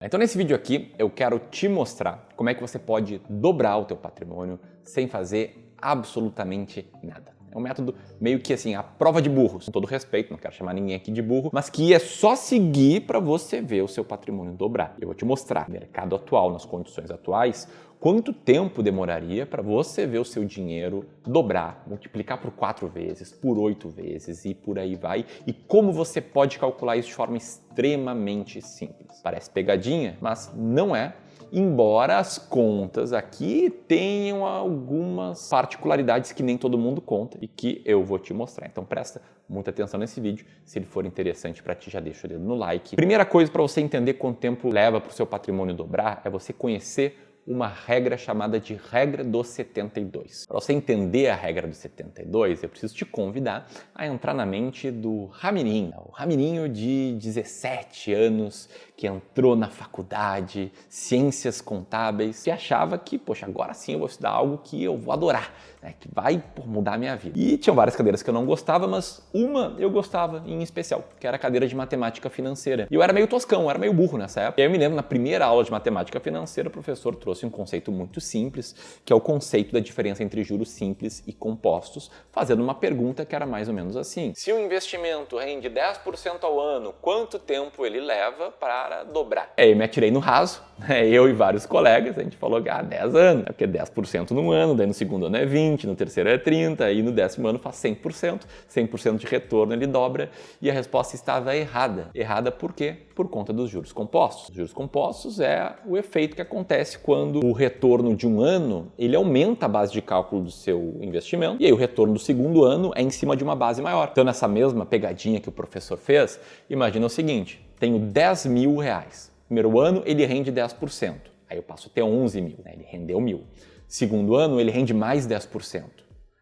Então nesse vídeo aqui eu quero te mostrar como é que você pode dobrar o teu patrimônio sem fazer absolutamente nada. É um método meio que assim, a prova de burros, com todo respeito, não quero chamar ninguém aqui de burro, mas que é só seguir para você ver o seu patrimônio dobrar. Eu vou te mostrar, no mercado atual, nas condições atuais, quanto tempo demoraria para você ver o seu dinheiro dobrar, multiplicar por 4 vezes, por 8 vezes e por aí vai, e como você pode calcular isso de forma extremamente simples. Parece pegadinha, mas não é. Embora as contas aqui tenham algumas particularidades que nem todo mundo conta e que eu vou te mostrar. Então presta muita atenção nesse vídeo. Se ele for interessante para ti, já deixa o dedo no like. Primeira coisa para você entender quanto tempo leva para o seu patrimônio dobrar é você conhecer uma regra chamada de regra dos 72. Para você entender a regra dos 72, eu preciso te convidar a entrar na mente do Ramirinho. O Ramirinho de 17 anos que entrou na faculdade, ciências contábeis, e achava que, poxa, agora sim eu vou estudar algo que eu vou adorar, né, que vai mudar a minha vida. E tinham várias cadeiras que eu não gostava, mas uma eu gostava em especial, que era a cadeira de matemática financeira. E eu era meio toscão, eu era meio burro nessa época. E aí eu me lembro, na primeira aula de matemática financeira, o professor trouxe um conceito muito simples, que é o conceito da diferença entre juros simples e compostos, fazendo uma pergunta que era mais ou menos assim: se o investimento rende 10% ao ano, quanto tempo ele leva para dobrar? Aí eu me atirei no raso, né? Eu e vários colegas, a gente falou que 10 anos, porque 10% num ano, daí no segundo ano é 20, no terceiro é 30, e no 10º ano faz 100%, 100% de retorno ele dobra, e a resposta estava errada. Errada por quê? Por conta dos juros compostos. Os juros compostos é o efeito que acontece quando o retorno de um ano, ele aumenta a base de cálculo do seu investimento, e aí o retorno do segundo ano é em cima de uma base maior. Então nessa mesma pegadinha que o professor fez, imagina o seguinte: tenho 10 mil reais. Primeiro ano ele rende 10%, aí eu passo a ter 11 mil, né? Ele rendeu 1.000. Segundo ano ele rende mais 10%.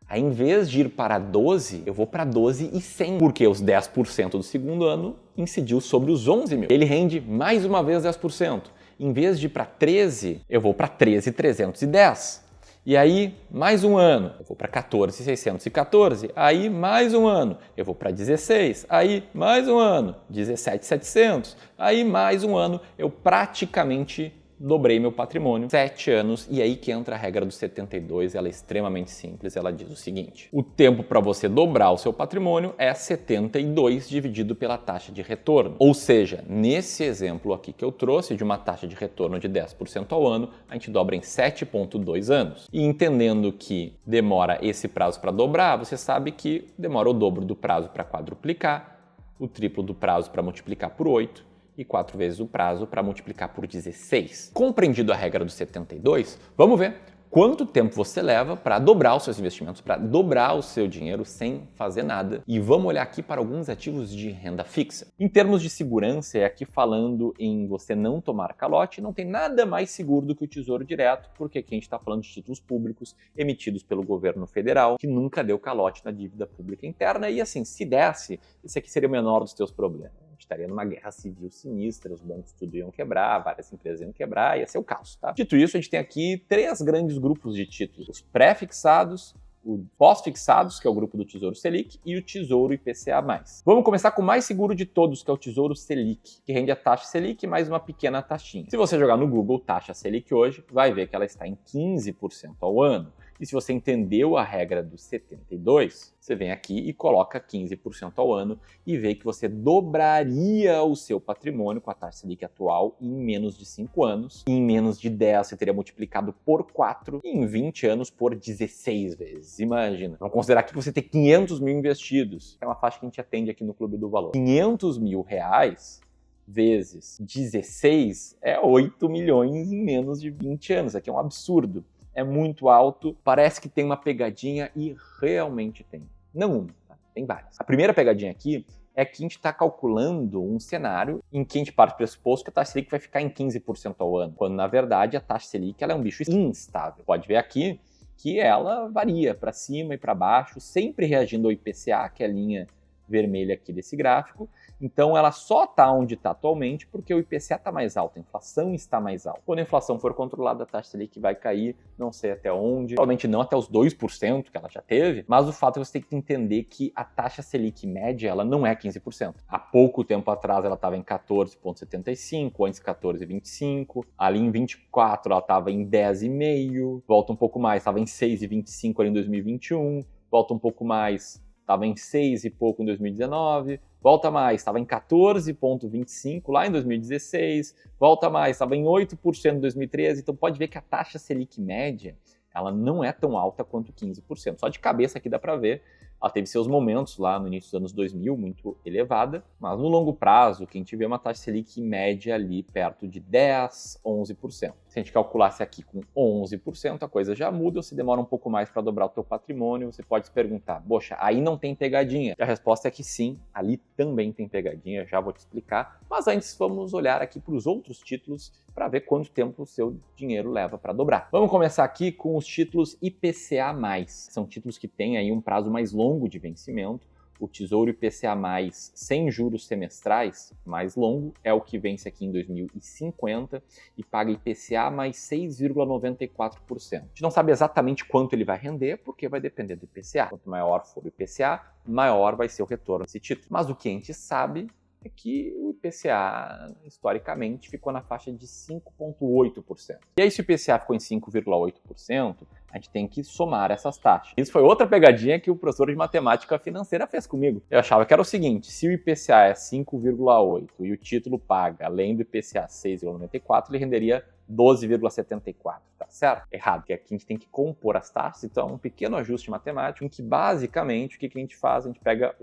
Aí, em vez de ir para 12, eu vou para 12 e 100, porque os 10% do segundo ano incidiu sobre os 11 mil. Ele rende mais uma vez 10%. Em vez de ir para 13, eu vou para 13.310. E aí, mais um ano, eu vou para 14.614. Aí, mais um ano, eu vou para 16. Aí, mais um ano, 17.700. Aí, mais um ano, eu praticamente dobrei meu patrimônio, 7 anos, e aí que entra a regra dos 72, ela é extremamente simples, ela diz o seguinte: o tempo para você dobrar o seu patrimônio é 72 dividido pela taxa de retorno. Ou seja, nesse exemplo aqui que eu trouxe, de uma taxa de retorno de 10% ao ano, a gente dobra em 7,2 anos. E entendendo que demora esse prazo para dobrar, você sabe que demora o dobro do prazo para quadruplicar, o triplo do prazo para multiplicar por 8, e 4 vezes o prazo para multiplicar por 16. Compreendido a regra dos 72, vamos ver quanto tempo você leva para dobrar os seus investimentos, para dobrar o seu dinheiro sem fazer nada. E vamos olhar aqui para alguns ativos de renda fixa. Em termos de segurança, é aqui falando em você não tomar calote, não tem nada mais seguro do que o Tesouro Direto, porque aqui a gente está falando de títulos públicos emitidos pelo governo federal, que nunca deu calote na dívida pública interna, e assim, se desse, esse aqui seria o menor dos teus problemas. Estaria numa guerra civil sinistra, os bancos tudo iam quebrar, várias empresas iam quebrar, ia ser o caos, tá? Dito isso, a gente tem aqui 3 grandes grupos de títulos: os pré-fixados, os pós-fixados, que é o grupo do Tesouro Selic, e o Tesouro IPCA+. Vamos começar com o mais seguro de todos, que é o Tesouro Selic, que rende a taxa Selic mais uma pequena taxinha. Se você jogar no Google taxa Selic hoje, vai ver que ela está em 15% ao ano. E se você entendeu a regra dos 72, você vem aqui e coloca 15% ao ano e vê que você dobraria o seu patrimônio com a taxa Selic atual em menos de 5 anos. Em menos de 10 você teria multiplicado por 4 e em 20 anos por 16 vezes. Imagina. Vamos considerar aqui que você tem 500 mil investidos. É uma faixa que a gente atende aqui no Clube do Valor. 500 mil reais vezes 16 é 8 milhões em menos de 20 anos. Aqui é um absurdo. É muito alto, parece que tem uma pegadinha e realmente tem. Não uma, tá? Tem várias. A primeira pegadinha aqui é que a gente está calculando um cenário em que a gente parte do pressuposto que a taxa Selic vai ficar em 15% ao ano, quando na verdade a taxa Selic ela é um bicho instável. Pode ver aqui que ela varia para cima e para baixo, sempre reagindo ao IPCA, que é a linha vermelha aqui desse gráfico, Então ela só está onde está atualmente porque o IPCA está mais alto, a inflação está mais alta. Quando a inflação for controlada, a taxa Selic vai cair, não sei até onde, provavelmente não até os 2% que ela já teve, mas o fato é que você tem que entender que a taxa Selic média ela não é 15%. Há pouco tempo atrás ela estava em 14,75, antes 14,25, ali em 24 ela estava em 10,5, volta um pouco mais, estava em 6,25 ali em 2021, volta um pouco mais, estava em 6 e pouco em 2019, volta mais, estava em 14,25 lá em 2016, volta mais, estava em 8% em 2013, então pode ver que a taxa Selic média, ela não é tão alta quanto 15%. Só de cabeça aqui dá para ver, ela teve seus momentos lá no início dos anos 2000, muito elevada, mas no longo prazo, quem tiver uma taxa Selic média ali perto de 10, 11%. Se a gente calculasse aqui com 11%, a coisa já muda, você demora um pouco mais para dobrar o teu patrimônio, você pode se perguntar, poxa, aí não tem pegadinha? E a resposta é que sim, ali também tem pegadinha, já vou te explicar, mas antes vamos olhar aqui para os outros títulos para ver quanto tempo o seu dinheiro leva para dobrar. Vamos começar aqui com os títulos IPCA+. São títulos que têm aí um prazo mais longo de vencimento. O Tesouro IPCA+, sem juros semestrais, mais longo, é o que vence aqui em 2050 e paga IPCA mais 6,94%. A gente não sabe exatamente quanto ele vai render, porque vai depender do IPCA. Quanto maior for o IPCA, maior vai ser o retorno desse título. Mas o que a gente sabe é que o IPCA, historicamente, ficou na faixa de 5,8%. E aí, se o IPCA ficou em 5,8%, a gente tem que somar essas taxas. Isso foi outra pegadinha que o professor de matemática financeira fez comigo. Eu achava que era o seguinte, se o IPCA é 5,8% e o título paga, além do IPCA 6,94%, ele renderia 12,74%, tá certo? Errado, porque aqui a gente tem que compor as taxas, então é um pequeno ajuste matemático em que, basicamente, o que a gente faz? A gente pega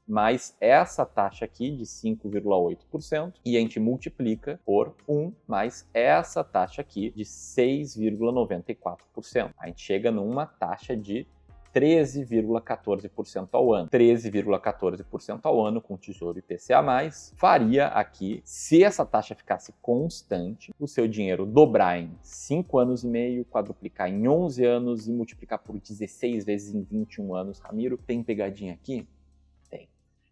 mais essa taxa aqui de 5,8% e a gente multiplica por 1 mais essa taxa aqui de 6,94%. A gente chega numa taxa de 13,14% ao ano. 13,14% ao ano com o Tesouro IPCA+, faria aqui, se essa taxa ficasse constante, o seu dinheiro dobrar em 5 anos e meio, quadruplicar em 11 anos e multiplicar por 16 vezes em 21 anos. Ramiro, tem pegadinha aqui?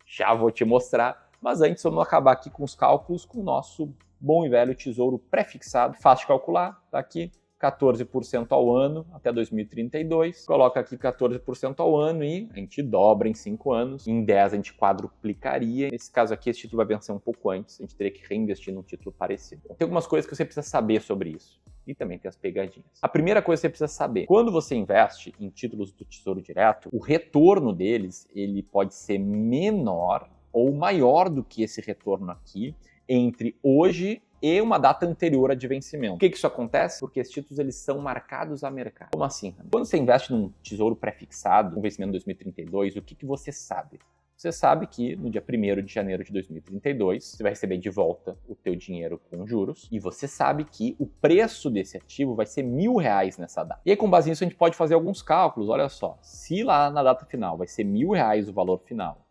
Já vou te mostrar, mas antes vamos acabar aqui com os cálculos com o nosso bom e velho tesouro pré-fixado. Fácil de calcular, tá aqui 14% ao ano até 2032. Coloca aqui 14% ao ano e a gente dobra em 5 anos. Em 10 a gente quadruplicaria. Nesse caso aqui, esse título vai vencer um pouco antes. A gente teria que reinvestir num título parecido. Tem algumas coisas que você precisa saber sobre isso. E também tem as pegadinhas. A primeira coisa que você precisa saber, quando você investe em títulos do Tesouro Direto, o retorno deles ele pode ser menor ou maior do que esse retorno aqui entre hoje e uma data anterior a de vencimento. Por que isso acontece? Porque esses títulos eles são marcados a mercado. Como assim? Quando você investe num tesouro pré-fixado, um vencimento em 2032, o que você sabe? Você sabe que no dia 1º de janeiro de 2032, você vai receber de volta o teu dinheiro com juros e você sabe que o preço desse ativo vai ser R$1.000 nessa data. E aí, com base nisso, a gente pode fazer alguns cálculos. Olha só, se lá na data final vai ser R$1.000 o valor final,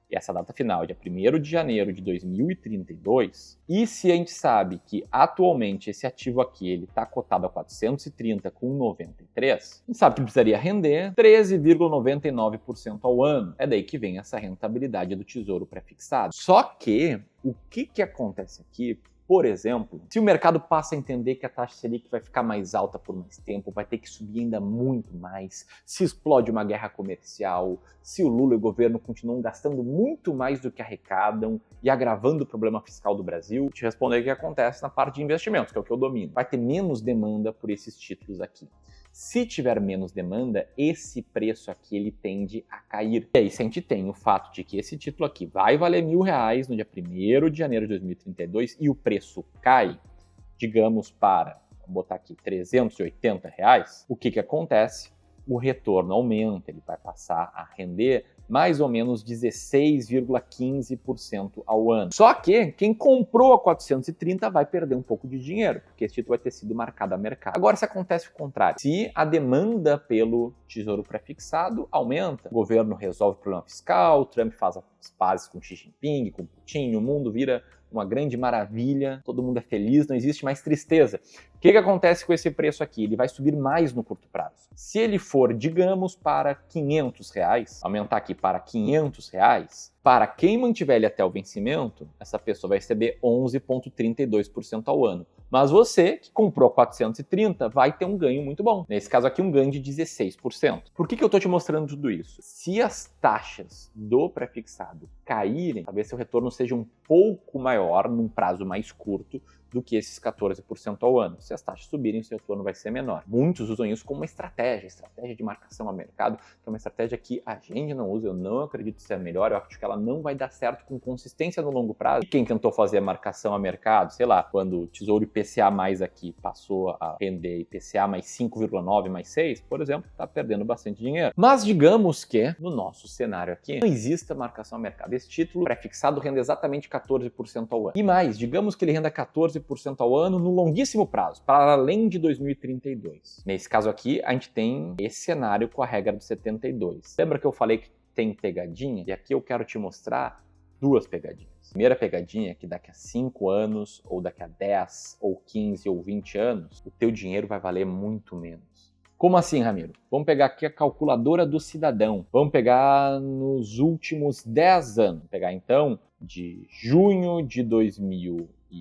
e essa data final é dia 1º de janeiro de 2032, e se a gente sabe que atualmente esse ativo aqui ele está cotado a 430,93, a gente sabe que precisaria render 13,99% ao ano. É daí que vem essa rentabilidade do tesouro pré-fixado. Só que o que acontece aqui? Por exemplo, se o mercado passa a entender que a taxa Selic vai ficar mais alta por mais tempo, vai ter que subir ainda muito mais, se explode uma guerra comercial, se o Lula e o governo continuam gastando muito mais do que arrecadam e agravando o problema fiscal do Brasil, te responder o que acontece na parte de investimentos, que é o que eu domino. Vai ter menos demanda por esses títulos aqui. Se tiver menos demanda, esse preço aqui ele tende a cair. E aí, se a gente tem o fato de que esse título aqui vai valer R$1.000 no dia 1º de janeiro de 2032 e o preço cai, digamos para, vamos botar aqui, R$380, o que acontece? O retorno aumenta, ele vai passar a render mais ou menos 16,15% ao ano. Só que quem comprou a 430 vai perder um pouco de dinheiro, porque esse título vai ter sido marcado a mercado. Agora, se acontece o contrário, se a demanda pelo tesouro pré-fixado aumenta, o governo resolve o problema fiscal, o Trump faz as pazes com Xi Jinping, com Putin, o mundo vira uma grande maravilha, todo mundo é feliz, não existe mais tristeza. O que acontece com esse preço aqui? Ele vai subir mais no curto prazo. Se ele for, digamos, para R$500, aumentar aqui para R$500, para quem mantiver ele até o vencimento, essa pessoa vai receber 11,32% ao ano. Mas você, que comprou 430, vai ter um ganho muito bom. Nesse caso aqui, um ganho de 16%. Por que eu estou te mostrando tudo isso? Se as taxas do pré-fixado caírem, talvez seu retorno seja um pouco maior, num prazo mais curto, do que esses 14% ao ano. Se as taxas subirem, seu retorno vai ser menor. Muitos usam isso como uma estratégia de marcação a mercado, que é uma estratégia que a gente não usa, eu não acredito ser a melhor, eu acho que ela não vai dar certo com consistência no longo prazo. E quem tentou fazer a marcação a mercado, sei lá, quando o Tesouro IPCA mais aqui passou a render IPCA mais 5,9 mais 6, por exemplo, está perdendo bastante dinheiro. Mas digamos que, no nosso cenário aqui, não exista marcação a mercado. Esse título pré-fixado rende exatamente 14% ao ano. E mais, digamos que ele renda 14% ao ano no longuíssimo prazo, para além de 2032. Nesse caso aqui, a gente tem esse cenário com a regra do 72. Lembra que eu falei que tem pegadinha? E aqui eu quero te mostrar duas pegadinhas. Primeira pegadinha é que daqui a 5 anos, ou daqui a 10, ou 15, ou 20 anos, o teu dinheiro vai valer muito menos. Como assim, Ramiro? Vamos pegar aqui a calculadora do cidadão. Vamos pegar nos últimos 10 anos. Vamos pegar então de junho de 2015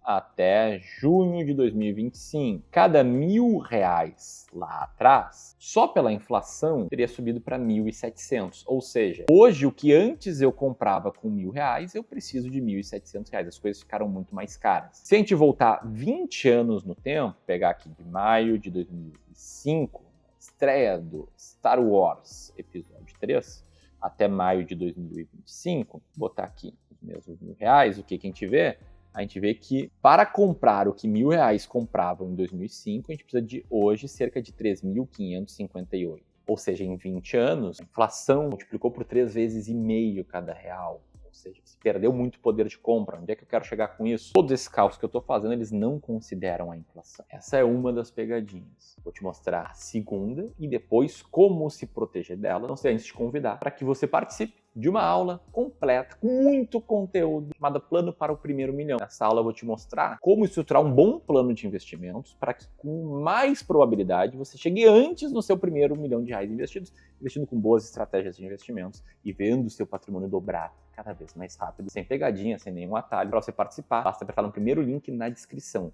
até junho de 2025. Cada R$1.000 lá atrás, só pela inflação, teria subido para 1.700. Ou seja, hoje o que antes eu comprava com R$1.000, eu preciso de R$1.700. As coisas ficaram muito mais caras. Se a gente voltar 20 anos no tempo, pegar aqui de maio de 2005, estreia do Star Wars Episódio 3, até maio de 2025, botar aqui os mesmos R$1.000, o que a gente vê? A gente vê que para comprar o que R$1.000 compravam em 2005, a gente precisa de hoje cerca de 3.558. Ou seja, em 20 anos, a inflação multiplicou por 3,5 vezes cada real. Ou seja, se perdeu muito poder de compra. Onde é que eu quero chegar com isso? Todos esses cálculos que eu estou fazendo, eles não consideram a inflação. Essa é uma das pegadinhas. Vou te mostrar a segunda e depois como se proteger dela. Não sei, antes de te convidar para que você participe de uma aula completa, com muito conteúdo, chamada Plano para o Primeiro Milhão. Nessa aula eu vou te mostrar como estruturar um bom plano de investimentos para que, com mais probabilidade, você chegue antes no seu primeiro R$1.000.000 investidos, investindo com boas estratégias de investimentos e vendo o seu patrimônio dobrar cada vez mais rápido, sem pegadinha, sem nenhum atalho. Para você participar, basta apertar no primeiro link na descrição.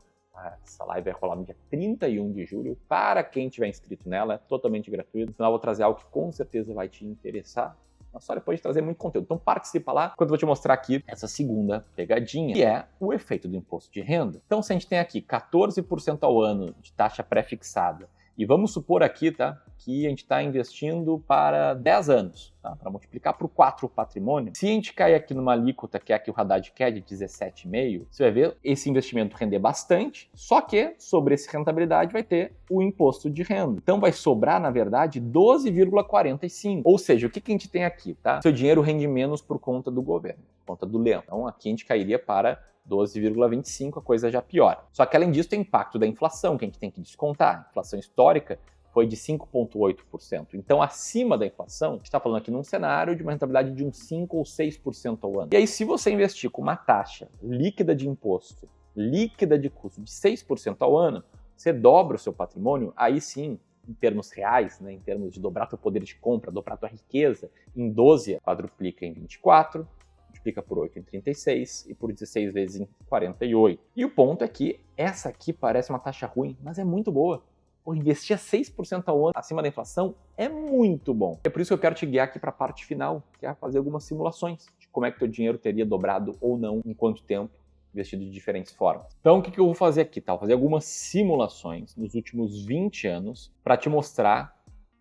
Essa live vai rolar no dia 31 de julho. Para quem estiver inscrito nela, é totalmente gratuito. No final eu vou trazer algo que com certeza vai te interessar. Mas só depois de trazer muito conteúdo. Então participa lá, enquanto eu vou te mostrar aqui essa segunda pegadinha, que é o efeito do imposto de renda. Então se a gente tem aqui 14% ao ano de taxa pré-fixada, e vamos supor aqui, tá, que a gente está investindo para 10 anos, tá, para multiplicar por 4 o patrimônio. Se a gente cair aqui numa alíquota, que é a que o Haddad quer, de 17,5%, você vai ver esse investimento render bastante, só que sobre essa rentabilidade vai ter o imposto de renda. Então vai sobrar, na verdade, 12,45%. Ou seja, o que a gente tem aqui, tá? Seu dinheiro rende menos por conta do governo, por conta do leão. Então aqui a gente cairia para 12,25%, a coisa já piora. Só que além disso tem o impacto da inflação, que a gente tem que descontar. A inflação histórica foi de 5,8%. Então, acima da inflação, a gente está falando aqui num cenário de uma rentabilidade de uns 5 ou 6% ao ano. E aí, se você investir com uma taxa líquida de imposto, líquida de custo de 6% ao ano, você dobra o seu patrimônio, aí sim, em termos reais, né, em termos de dobrar teu poder de compra, dobrar tua riqueza, em 12, quadruplica em 24, multiplica por 8 em 36 e por 16 vezes em 48. E o ponto é que essa aqui parece uma taxa ruim, mas é muito boa. Pô, investir a 6% ao ano acima da inflação é muito bom. É por isso que eu quero te guiar aqui para a parte final, que é fazer algumas simulações de como é que teu dinheiro teria dobrado ou não, em quanto tempo, investido de diferentes formas. Então, o que eu vou fazer aqui? Tá? Vou fazer algumas simulações nos últimos 20 anos para te mostrar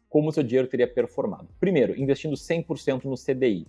como o seu dinheiro teria performado. Primeiro, investindo 100% no CDI.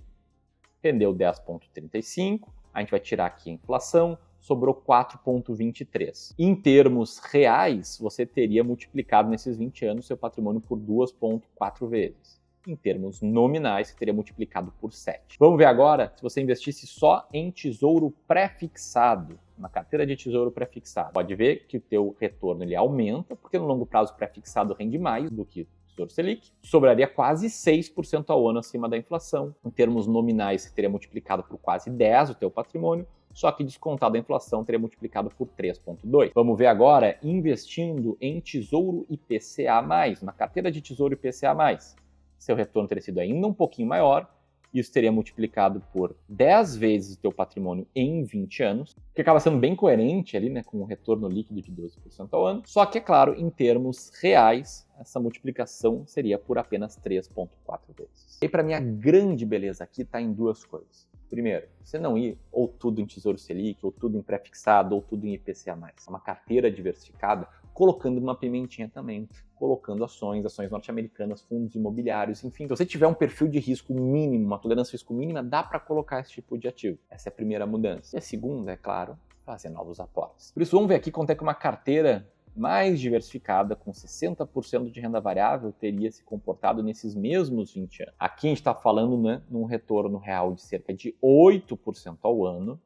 Rendeu 10,35, a gente vai tirar aqui a inflação, sobrou 4,23. Em termos reais, você teria multiplicado nesses 20 anos seu patrimônio por 2,4 vezes. Em termos nominais, você teria multiplicado por 7. Vamos ver agora se você investisse só em tesouro pré-fixado, uma carteira de tesouro pré-fixado. Pode ver que o teu retorno ele aumenta, porque no longo prazo pré-fixado rende mais do que Tesouro Selic, sobraria quase 6% ao ano acima da inflação. Em termos nominais, você teria multiplicado por quase 10 o teu patrimônio, só que descontado a inflação teria multiplicado por 3,2. Vamos ver agora investindo em Tesouro IPCA+, uma carteira de Tesouro IPCA+. Seu retorno teria sido ainda um pouquinho maior, isso teria multiplicado por 10 vezes o teu patrimônio em 20 anos, que acaba sendo bem coerente ali, né, com um retorno líquido de 12% ao ano. Só que, é claro, em termos reais, essa multiplicação seria por apenas 3,4 vezes. E para mim, a grande beleza aqui está em duas coisas. Primeiro, você não ir ou tudo em Tesouro Selic, ou tudo em pré-fixado, ou tudo em IPCA+. É uma carteira diversificada, colocando uma pimentinha também, colocando ações norte-americanas, fundos imobiliários, enfim. Se você tiver um perfil de risco mínimo, uma tolerância de risco mínima, dá para colocar esse tipo de ativo. Essa é a primeira mudança. E a segunda, é claro, fazer novos aportes. Por isso, vamos ver aqui quanto é que uma carteira mais diversificada, com 60% de renda variável, teria se comportado nesses mesmos 20 anos. Aqui a gente está falando, né, num retorno real de cerca de 8% ao ano,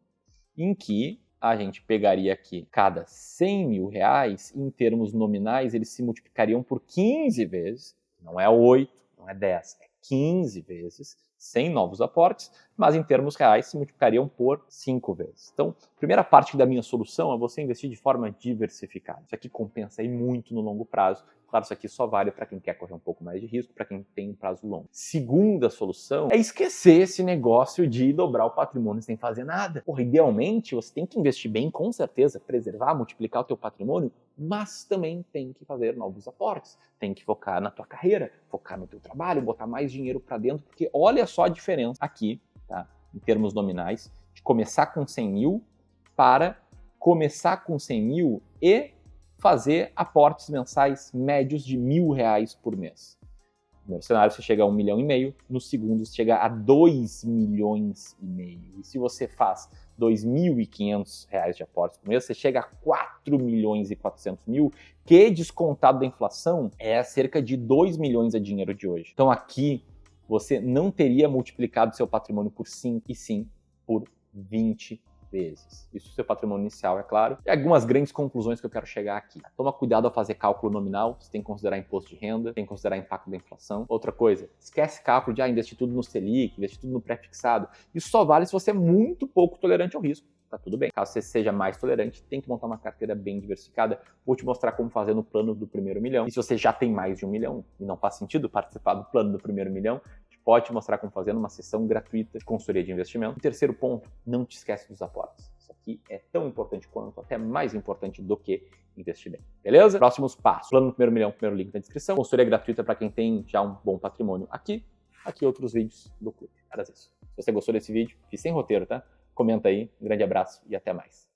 em que a gente pegaria aqui cada 100 mil reais, em termos nominais, eles se multiplicariam por 15 vezes, não é 8, não é 10, é 15 vezes, sem novos aportes, mas em termos reais se multiplicariam por 5 vezes. Então, a primeira parte da minha solução é você investir de forma diversificada. Isso aqui compensa aí muito no longo prazo. Claro, isso aqui só vale para quem quer correr um pouco mais de risco, para quem tem um prazo longo. Segunda solução é esquecer esse negócio de dobrar o patrimônio sem fazer nada. Porra, idealmente, você tem que investir bem, com certeza, preservar, multiplicar o teu patrimônio, mas também tem que fazer novos aportes. Tem que focar na tua carreira, focar no teu trabalho, botar mais dinheiro para dentro, porque olha só a diferença aqui, tá, em termos nominais, de começar com 100 mil para começar com 100 mil e fazer aportes mensais médios de R$1.000 por mês. No primeiro cenário você chega a 1,5 milhão, no segundo você chega a 2,5 milhões. E se você faz R$2.500 de aportes por mês, você chega a 4.400.000, que descontado da inflação é cerca de 2 milhões a dinheiro de hoje. Então aqui você não teria multiplicado seu patrimônio por 5, e sim por 20 vezes. Isso é o seu patrimônio inicial, é claro. E algumas grandes conclusões que eu quero chegar aqui. Toma cuidado ao fazer cálculo nominal, você tem que considerar imposto de renda, tem que considerar impacto da inflação. Outra coisa, esquece cálculo de investir tudo no Selic, investir tudo no pré-fixado. Isso só vale se você é muito pouco tolerante ao risco. Tá tudo bem. Caso você seja mais tolerante, tem que montar uma carteira bem diversificada. Vou te mostrar como fazer no plano do primeiro milhão. E se você já tem mais de 1 milhão e não faz sentido participar do plano do primeiro milhão, pode te mostrar como fazer numa sessão gratuita de consultoria de investimento. E terceiro ponto, não te esquece dos aportes. Isso aqui é tão importante quanto, até mais importante do que investir bem. Beleza? Próximos passos. Plano no primeiro milhão, primeiro link na descrição. Consultoria gratuita para quem tem já um bom patrimônio aqui. Aqui outros vídeos do clube. Era isso. Se você gostou desse vídeo, fiz sem roteiro, tá? Comenta aí. Um grande abraço e até mais.